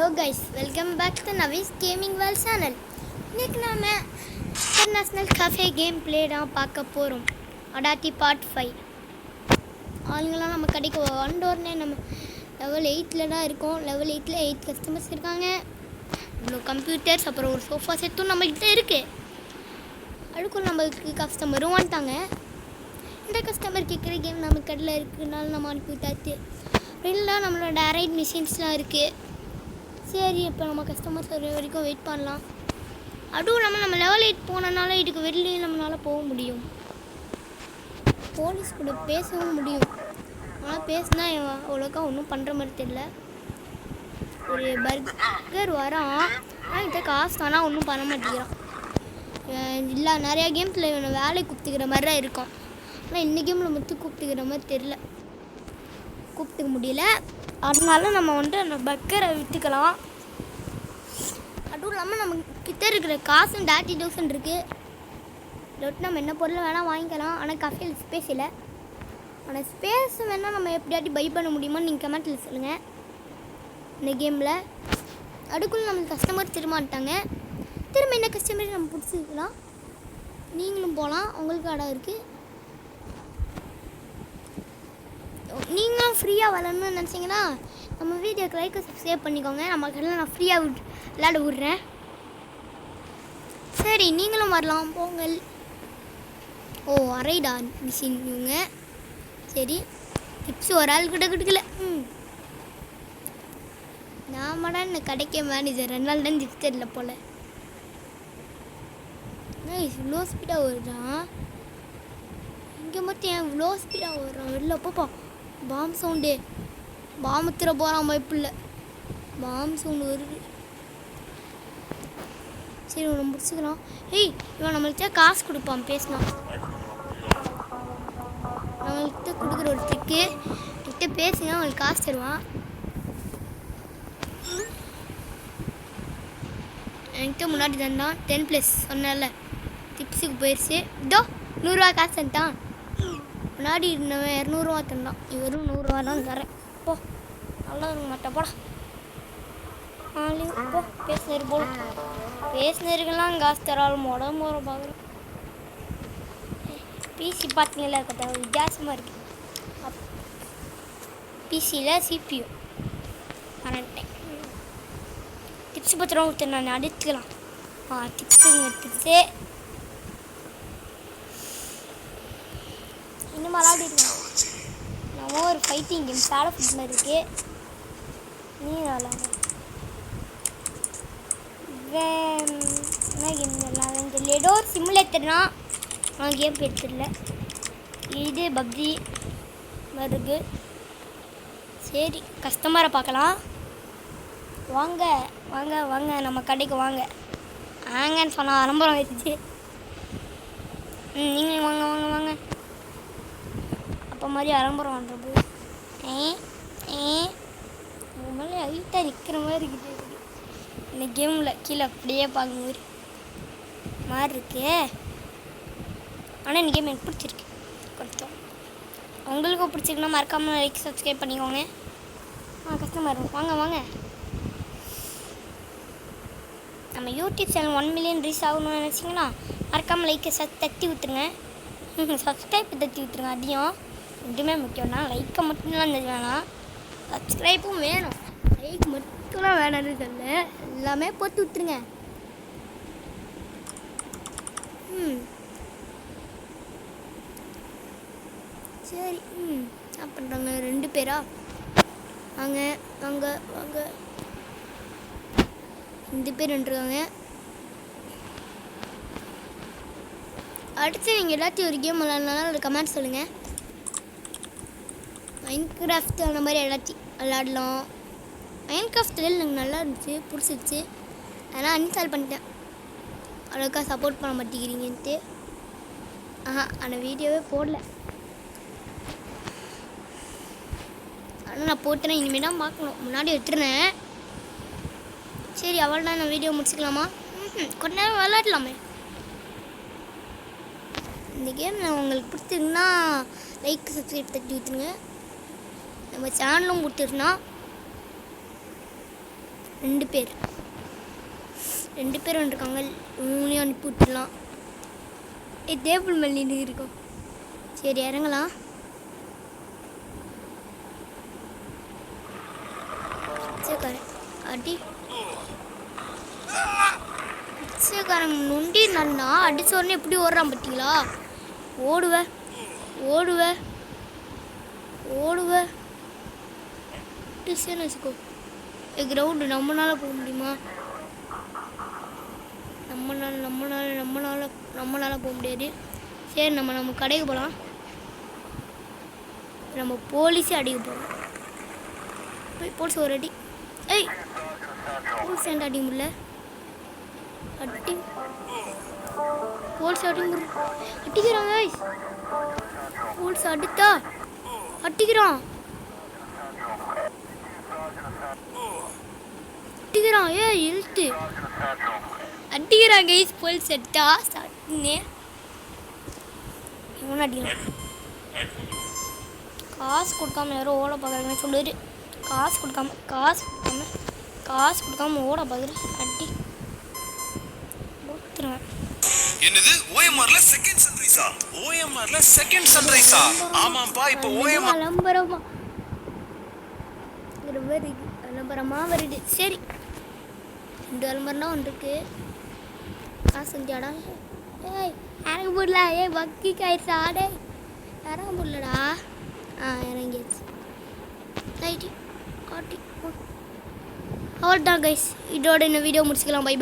Hello guys, welcome back to Navi's gaming world channel. இன்றைக்கி நாம் international cafe game play தான் பார்க்க போகிறோம். அடாட்டி பார்ட் 5. ஆளுங்களாம் நம்ம கடைக்கு உடனே நம்ம லெவல் 8 தான் இருக்கோம். லெவல் 8 8 கஸ்டமர்ஸ் இருக்காங்க. இவ்வளோ கம்ப்யூட்டர்ஸ், அப்புறம் ஒரு சோஃபா செட்டும் நம்மக்கிட்ட இருக்குது. அதுக்கும் நம்மளுக்கு கஸ்டமரும் வந்துட்டாங்க. இந்த கஸ்டமர் கேட்குற கேம் நம்ம கடையில் இருக்குதுனால நம்ம அனுப்பி விட்டாச்சு. இல்லை, நம்மளோட டேரைட் மிஷின்ஸ்லாம் இருக்குது. சரி, இப்போ நம்ம கஸ்டமர்ஸ் வர வரைக்கும் வெயிட் பண்ணலாம். அதுவும் இல்லாமல் நம்ம லெவல் 8 போனனால இதுக்கு வெளியே நம்மளால் போக முடியும். போலீஸ் கூட பேசவும் முடியும். ஆனால் பேசினா அவ்வளோக்கா ஒன்றும் பண்ணுற மாதிரி தெரியல. ஒரு பர்கர் வரான், ஆனால் இதை காசு ஆனால் ஒன்றும் பண்ண மாட்டேங்கிறான். இல்லை, நிறையா கேம்ஸில் இவனை வேலை கூப்பிட்டுக்கிற மாதிரி தான் இருக்கும். ஆனால் இந்த கேமில் மட்டும் கூப்பிட்டுக்கிற மாதிரி தெரியல, கூப்பிட்டுக்க முடியல. அதனால நம்ம அந்த பர்கரை விற்றுக்கலாம். அதுவும் இல்லாமல் நம்ம கிட்ட இருக்கிற காசும் 30,000 இருக்குது. இல்லாட்டி நம்ம என்ன பொருள் வேணால் வாங்கிக்கலாம். ஆனால் கஃபேயில் ஸ்பேஸ் இல்லை. ஆனால் ஸ்பேஸ் வேணால் நம்ம எப்படியாட்டி பை பண்ண முடியுமான்னு நீங்கள் கமெண்ட்டில் சொல்லுங்கள். இந்த கேமில் அதுக்குள்ளே நம்மளுக்கு கஸ்டமர் திரும்பிட்டாங்க. திரும்ப என்ன கஸ்டமர் நம்ம பிடிச்சிக்கலாம். நீங்களும் போகலாம், உங்களுக்கு இடம் இருக்குது. நீங்களும் ஃப்ரீயாக வரணும்னு நினச்சிங்கன்னா நம்ம வீடியோக்கு லைக் சப்ஸ்கிரைப் பண்ணிக்கோங்க. நம்ம கடையில் நான் ஃப்ரீயாக விளையாட விட்றேன். சரி, நீங்களும் வரலாம், போங்கள். ஓ, அரைடா மிஷின் இவங்க. சரி, டிப்ஸ் ஒரு ஆள் கிட்ட கொடுக்கல. நாமடா இந்த கடைக்கே மேனேஜர் 2 நாள் தான் டிப்ஸ் தெரியல போல். இவ்வளோ ஸ்பீடாக வருதான். இங்கே மட்டும் ஏன் இவ்வளோ ஸ்பீடாக வர்றான்? வெளில போப்பா. பாம் சவுண்டு, பாம் திற போகிறான் பைப்பில். பாம் சவுண்டு வருது. சரி, ஒன்று முடிச்சுக்கலாம். ஏய், இவன் நம்மள்கிட்ட காசு கொடுப்பான் பேசினா. நம்மள்கிட்ட கொடுக்குற ஒரு ட்ரிக்கு, கிட்ட பேசுங்க, அவங்களுக்கு காசு தருவான். என்கிட்ட முன்னாடி தந்தான் 10+ சொன்னல, டிப்ஸுக்கு போயிடுச்சு. இதோ 100 ரூபா காசு தந்துட்டான். முன்னாடி இருந்தவன் 200 ரூபா தந்தான். இவரும் 100 ரூபா தான் தரேன். போ, நல்லா இருக்க மாட்டேன் போடா. போ, பேசினரு போல. பேசினருக்கெல்லாம் காசு தராலும் உடம்பு போகிற பார்க்குறேன். பிசி பார்த்தீங்களா, கதை வித்தியாசமாக இருக்குது. பிசியில் CPU வரட்டேன். டிப்ஸ் 10 ரூபா கொடுத்து நான் அடிச்சுக்கலாம். டிப்ஸுங்க, டிப்ஸே இன்னும் விளாடிருக்கேன். நம்ம ஒரு ஃபைட்டிங் கேம் சாட ஃபுட்டில் இருக்குது. நீ விளாட என்ன கேம் விளாடுன்னு தெரியல. ஏதோ ஒரு சிமுலேட்டர்னா நான் கேம் எடுத்துடல. இது பப்ஜி வருது. சரி, கஸ்டமரை பார்க்கலாம். வாங்க வாங்க வாங்க, நம்ம கடைக்கு வாங்க. வாங்கன்னு சொன்னால் ஆரம்பரம் ஆயிடுச்சு. நீங்கள் வாங்க வாங்க வாங்க. அப்போ மாதிரி ஆரம்பரம் பண்ணுறது மேலே ஹைட்டாக நிற்கிற மாதிரி இருக்குது. இந்த கேமில் கீழே அப்படியே பார்க்கும்போது மாதிரி இருக்கு. ஆனால் இந்த கேம் எனக்கு பிடிச்சிருக்கு கொஞ்சம். உங்களுக்கும் பிடிச்சிருக்குன்னா மறக்காமல் லைக் சப்ஸ்கிரைப் பண்ணிக்கோங்க. கஸ்டமர் வாங்க வாங்க. நம்ம யூடியூப் சேனல் 1 மில்லியன் ரீச் ஆகணும்னு நினச்சிங்கன்னா மறக்காமல் லைக்கை தட்டி விட்டுருங்க. சப்ஸ்கிரைப் தட்டி விட்டுருங்க. அதையும் ரெண்டுமே முக்கியம்னா லைக்கை மட்டும்தான் வேணாம், சப்ஸ்கிரைப்பும் வேணும். லைக் மட்டும்லாம் வேணான்னு சொல்ல, எல்லாமே போட்டு விட்டுருங்க. சரி, என்ன பண்ணுறாங்க 2 பேரா? வாங்க வாங்க வாங்க. 2 பேர் வந்துருக்காங்க. அடுத்து நீங்கள் எல்லாத்தையும் ஒரு கேம் விளாட்னாலும் ஒரு கமெண்ட் சொல்லுங்கள். மைன்கிராஃப்ட் அந்த மாதிரி எல்லாத்தையும் விளாடலாம். மைன்கிராஃப்டில் எனக்கு நல்லா இருந்துச்சு, பிடிச்சிருச்சு. அதனால் அன்இன்ஸ்டால் பண்ணிட்டேன். அவ்வளோக்கா சப்போர்ட் பண்ண மாட்டேங்கிறீங்கன்ட்டு அந்த வீடியோவே போடல. ஆனால் நான் போட்டேன்னா இனிமேல் தான் பார்க்கணும். முன்னாடி எடுத்துருந்தேன். சரி, அவள் தான் நான் வீடியோ முடிச்சுக்கலாமா? கொஞ்ச நேரம் விளாடலாமே. இந்த கேம் உங்களுக்கு பிடிச்சிருக்குன்னா லைக் சப்ஸ்கிரைப் தட்டி விட்டுருங்க. நம்ம சேனலும் பிடிச்சிருக்குன்னா 2 பேர் வந்துருக்காங்க. இவங்களையும் அனுப்பி விட்டுடலாம். டேபிள் மேலே நின்று இருக்கோம். சரி இறங்கலாம். பிச்சைக்காரன் அடி பிச்சைக்காரன் நொண்டி நன்னா அடிச்ச உடனே எப்படி ஓடுறான் பார்த்தீங்களா? ஓடுவேன் டியூஷன் வச்சுக்கோ. கிரவுண்டு நம்மளால போக முடியுமா? நம்மளால போக முடியாது. சரி நம்ம கடைக்கு போகலாம். நம்ம போலீஸே அடிக்க போகிறோம். போய் போலீஸ் ஒரு அடி. போலீஸ் ஏன்டா அடிக்க முடியல? போலீஸ் அடிக்கிறாங்க. போலீஸ் அடிக்கிறான். இழுத்து அடிக்கிறாங்க. போலீஸ் அடித்தா இவனை அடிக்கலாம். காசு கொடுக்காம யாரோ ஓட பார்க்குறாங்கன்னு சொல்லுது. காசு கொடுக்காம ஓட பார்க்குறேன். அடி போத்துறேன். என்னது ஓஎம்ஆர்ல செகண்ட் சன்ரைஸா? ஓஎம்ஆர்ல செகண்ட் சன்ரைஸா? ஆமாப்பா. இப்போ ஓஎம்ஆர் விளம்பரமா வருது. சரி 2 விளம்பரம் தான் வந்துருக்கு. காசு செஞ்சாடா. இறங்க போடல. பக்கி காயிடுச்சா? இறங்க போடலடா. இறங்கிடுச்சு. ரைட்டி காட்டி அவ்வளோதான் கைஸ். இதோட இந்த வீடியோ முடிச்சுக்கலாம். Bye by.